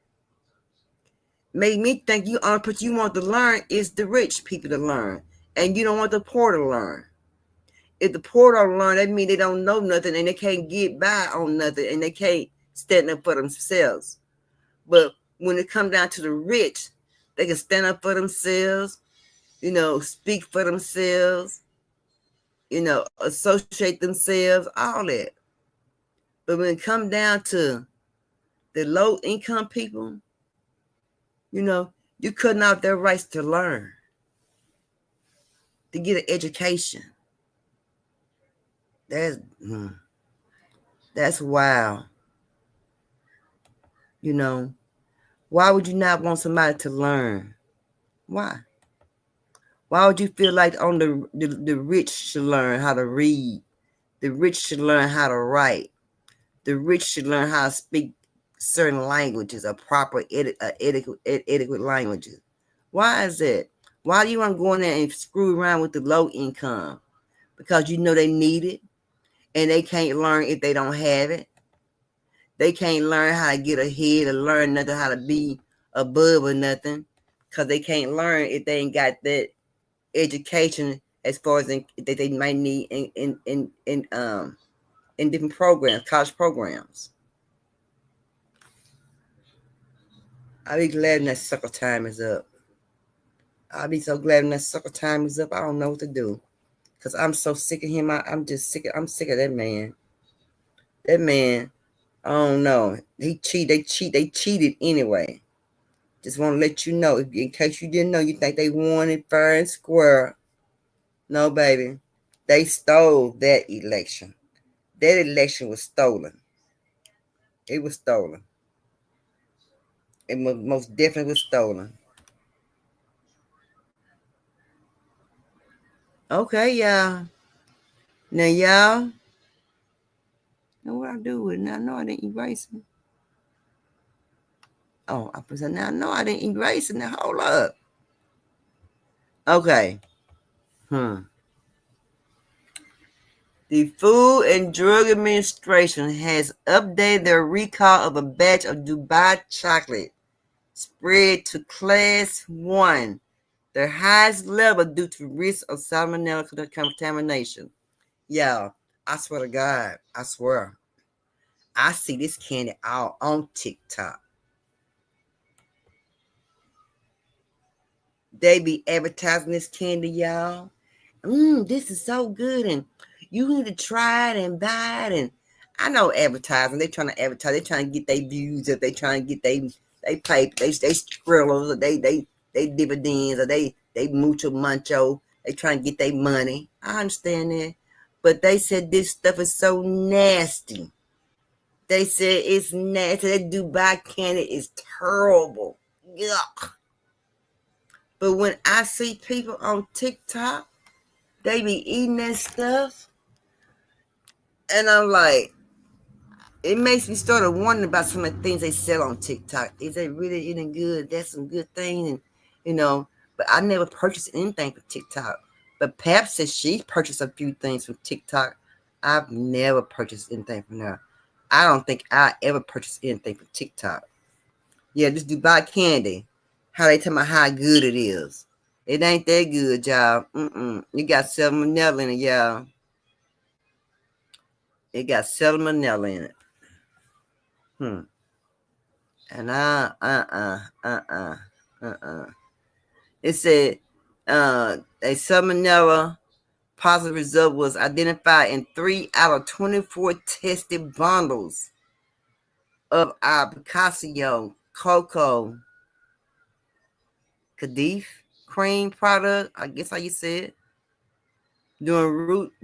made me think you want to learn is the rich people to learn, and you don't want the poor to learn. If the poor don't learn, that means they don't know nothing and they can't get by on nothing and they can't stand up for themselves. But when it comes down to the rich, they can stand up for themselves, speak for themselves, associate themselves, all that. But when it comes down to the low income people, you cutting out their rights to learn, to get an education. That's wild. Why would you not want somebody to learn? Why? Why would you feel like only the rich should learn how to read? The rich should learn how to write. The rich should learn how to speak certain languages, a proper adequate languages. Why is that? Why do you want to go in there and screw around with the low income? Because they need it, and they can't learn if they don't have it. They can't learn how to get ahead or learn nothing, how to be above or nothing, because they can't learn if they ain't got that education as far as that they might need in different programs, college programs. I'll be glad when that sucker time is up. I'll be so glad when that sucker time is up. I don't know what to do, because I'm so sick of him. I'm just sick. I'm sick of that man. That man, I don't know. They cheated anyway. Just want to let you know, in case you didn't know, you think they won it fair and square. No, baby. They stole that election. That election was stolen. It was stolen. It most definitely was stolen. Okay, y'all. Now, y'all, know what I do with it? Now, I know I didn't erase it. Oh, I said, now I know I didn't erase it. Now, hold up. Okay. The Food and Drug Administration has updated their recall of a batch of Dubai chocolate spread to Class 1, their highest level due to risk of salmonella contamination. Y'all, I swear to God, I swear, I see this candy all on TikTok. They be advertising this candy, y'all. This is so good, and you need to try it and buy it. And I know advertising, they trying to advertise, they trying to get their views up, they trying to get they pay, they skrillers, or they dividends, or they mucho muncho, they trying to get their money. I understand that. But they said this stuff is so nasty. They said it's nasty. That Dubai candy is terrible. Yuck. But when I see people on TikTok, they be eating that stuff, and I'm like, it makes me start to wonder about some of the things they sell on TikTok. Is they really eating good? That's some good things, and but I never purchased anything from TikTok. But Pap says she purchased a few things from TikTok. I've never purchased anything from there. I don't think I ever purchased anything from TikTok. Yeah, this Dubai candy, how they tell me how good it is. It ain't that good, y'all. You got salmonella in it, y'all. It got salmonella in it. And it said a salmonella positive result was identified in 3 out of 24 tested bundles of our Picasso cocoa Cadif cream product. I guess how you said. Doing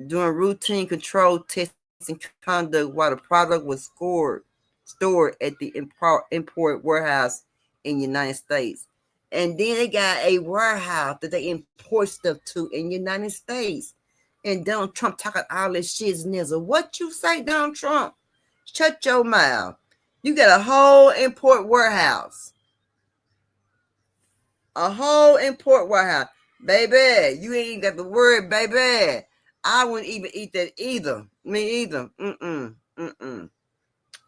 routine control testing conduct while the product was stored at the import warehouse in the United States. And then they got a warehouse that they import stuff to in the United States. And Donald Trump talking all this shit nizzle. What you say, Donald Trump? Shut your mouth. You got a whole import warehouse. A whole import warehouse. Baby, you ain't got the word, baby. I wouldn't even eat that either. Me either.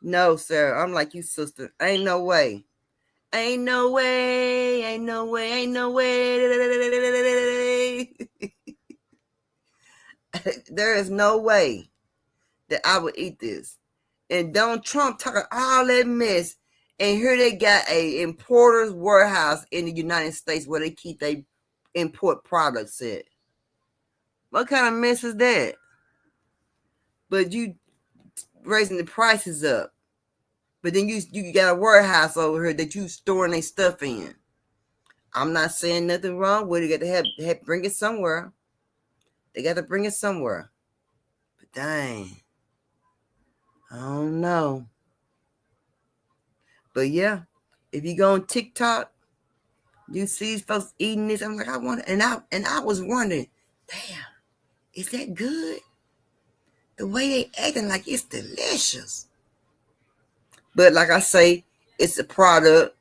No, sir. I'm like you, sister. Ain't no way. Ain't no way. Ain't no way. Ain't no way. There is no way that I would eat this. And Donald Trump talking all that mess. And here they got a importer's warehouse in the United States where they keep their import products at. What kind of mess is that? But you raising the prices up. But then you got a warehouse over here that you storing their stuff in. I'm not saying nothing wrong with it. You got to have bring it somewhere. They got to bring it somewhere. But dang, I don't know. But yeah, if you go on TikTok, you see these folks eating this. I'm like, I wonder, and I was wondering, damn, is that good? The way they acting like it's delicious. But like I say, it's a product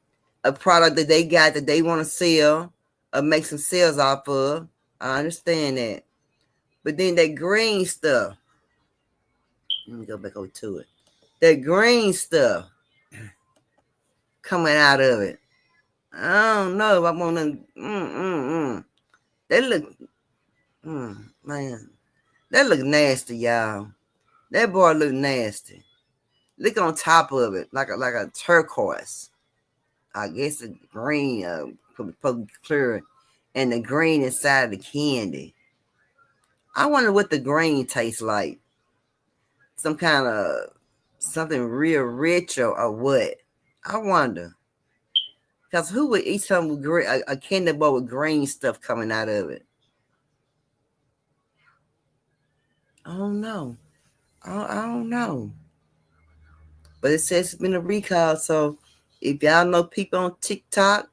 that they got that they want to sell or make some sales off of. I understand that. But then that green stuff, let me go back over to it. That green stuff coming out of it. I don't know if I want to. They look, man, that look nasty, y'all. That boy look nasty. Look on top of it, like a turquoise. I guess the green, probably clear, and the green inside of the candy. I wonder what the green tastes like. Some kind of something real rich or what? I wonder. Because who would eat something with green, a candy bar with green stuff coming out of it? I don't know. I don't know. But it says it's been a recall. So if y'all know people on TikTok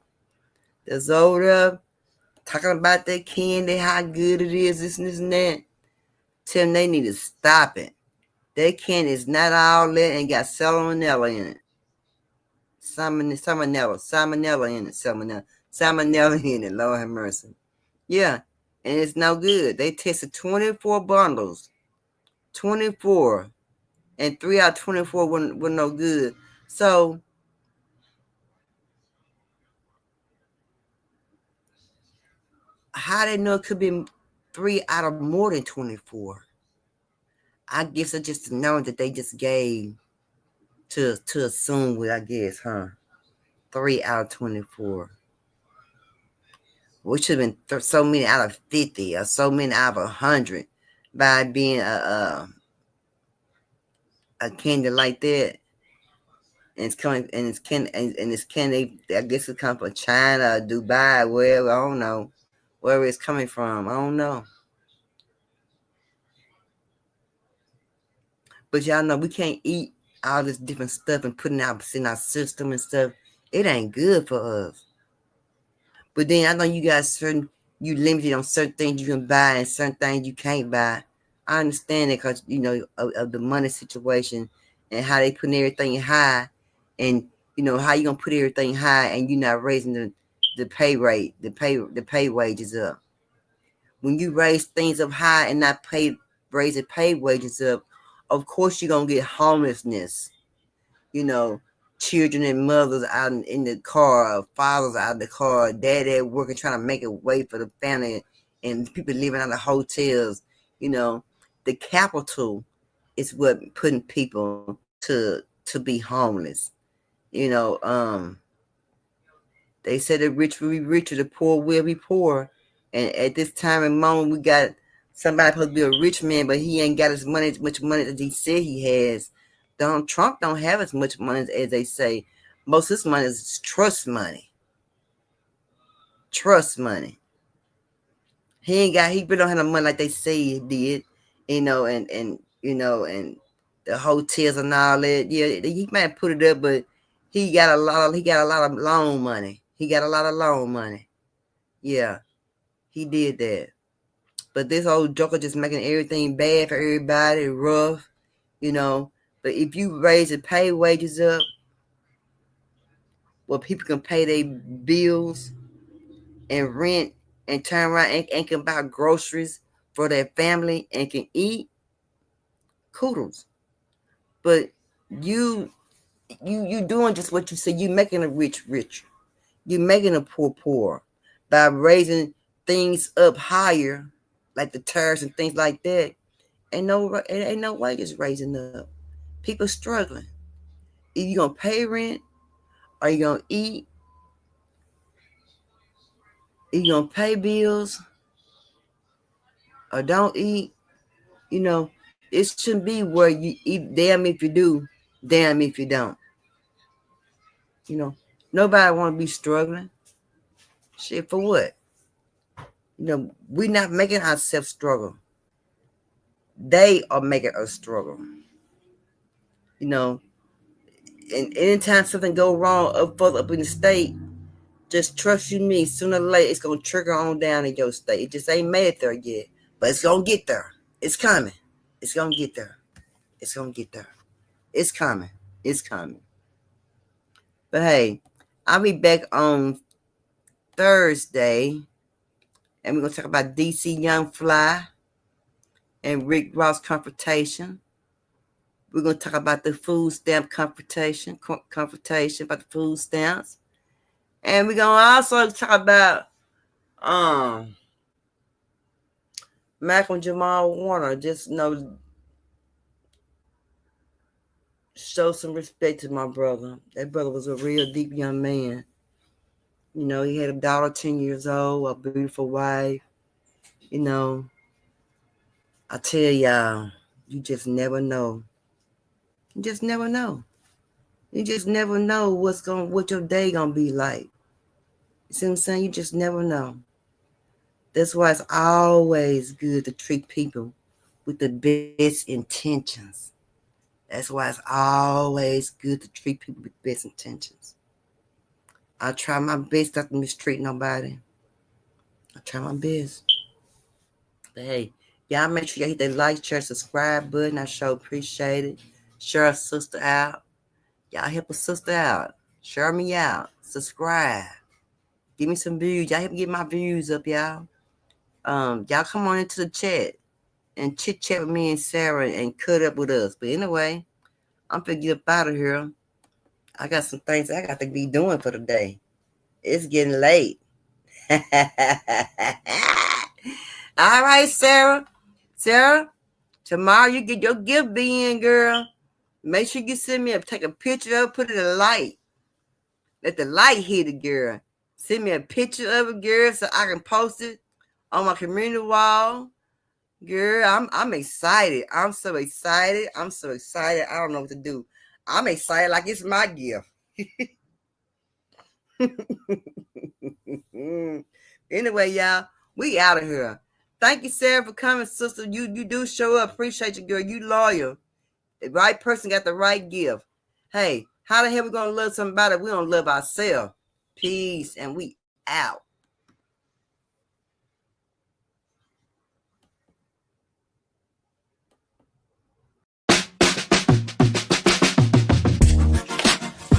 that's over there talking about that candy, how good it is, this and this and that, tell them they need to stop it. That candy is not all that and got salmonella in it. Salmonella in it. Salmonella in it. Lord have mercy. Yeah, and it's no good. They tested 24 bundles. 24. And 3 out of 24 were no good. So how they know it could be 3 out of more than 24? I guess it's just a number that they just gave to assume with, I guess, huh? 3 out of 24. Which should have been so many out of 50 or so many out of 100 by being a candy like that. And it's coming, and it's candy. I guess it comes from China, Dubai, wherever. I don't know wherever it's coming from. I don't know. But y'all know we can't eat all this different stuff and putting out in our system and stuff. It ain't good for us. But then I know you got you limited on certain things you can buy and certain things you can't buy. I understand it because, of the money situation and how they putting everything high. And, how you going to put everything high and you're not raising the pay rate, the pay wages up. When you raise things up high and not raise the pay wages up, of course you're going to get homelessness. Children and mothers out in the car, fathers out in the car, dad at work and trying to make a way for the family, and people living out of hotels. The capital is what putting people to be homeless. They said the rich will be richer, the poor will be poor. And at this time and moment, we got somebody supposed to be a rich man, but he ain't got as much money as he said he has. Donald Trump don't have as much money as they say. Most of his money is trust money. Trust money. He really don't have no money like they say he did, and the hotels and all that. Yeah, he might put it up, but he got a lot of loan money. Yeah, he did that. But this old joker just making everything bad for everybody, rough, But if you raise the pay wages up, where people can pay their bills and rent and turn around and can buy groceries for their family and can eat, kudos. But you doing just what you said. You making a rich richer. You making a poor poorer by raising things up higher, like the tariffs and things like that. Ain't no wages raising up. People struggling. If you gonna pay rent Are you gonna eat? Are you gonna pay bills? Or don't eat? You know, it shouldn't be where you eat damn if you do, damn if you don't. You know, nobody wanna be struggling. Shit, for what? You know, we're not making ourselves struggle. They are making us struggle. You know, and anytime something go wrong further up in the state, just trust you me, sooner or later it's gonna trigger on down in your state. It just ain't made there yet, but it's gonna get there. It's coming. It's gonna get there. It's gonna get there. It's coming. It's coming. But hey, I'll be back on Thursday, and we're gonna talk about DC Young Fly and Rick Ross confrontation. We're gonna talk about the food stamp confrontation about the food stamps. And we're gonna also talk about Malcolm Jamal Warner. Just show some respect to my brother. That brother was a real deep young man. You know, he had a daughter 10 years old, a beautiful wife. You know, I tell y'all, you just never know. You just never know. You just never know what your day gonna be like. You see what I'm saying? You just never know. That's why it's always good to treat people with the best intentions. That's why it's always good to treat people with best intentions. I try my best not to mistreat nobody. I try my best. But hey, y'all make sure y'all hit that like, share, subscribe button. I sure appreciate it. Share a sister out. Y'all help a sister out. Share me out. Subscribe. Give me some views. Y'all help me get my views up, y'all. Y'all come on into the chat and chit chat with me and Sarah and cut up with us. But anyway, I'm finna get up out of here. I got some things I got to be doing for the day. It's getting late. All right, Sarah. Sarah, tomorrow you get your gift in, girl. Make sure you send me take a picture of it, put it in the light. Let the light hit it, girl. Send me a picture of it, girl, so I can post it on my community wall. Girl, I'm excited. I'm so excited. I don't know what to do. I'm excited like it's my gift. Anyway, y'all, we out of here. Thank you, Sarah, for coming, sister. You do show up. Appreciate you, girl. You loyal. The right person got the right gift. Hey, how the hell we gonna love somebody if we don't love ourselves? Peace, and we out.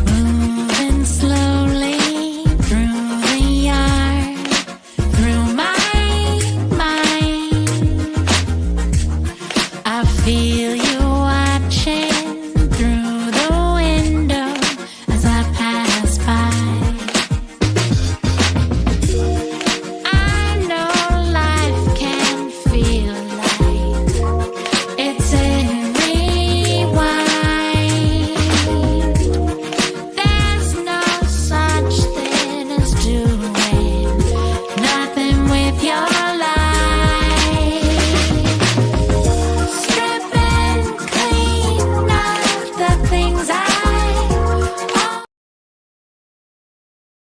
Moving slowly through the yard, through my mind, I feel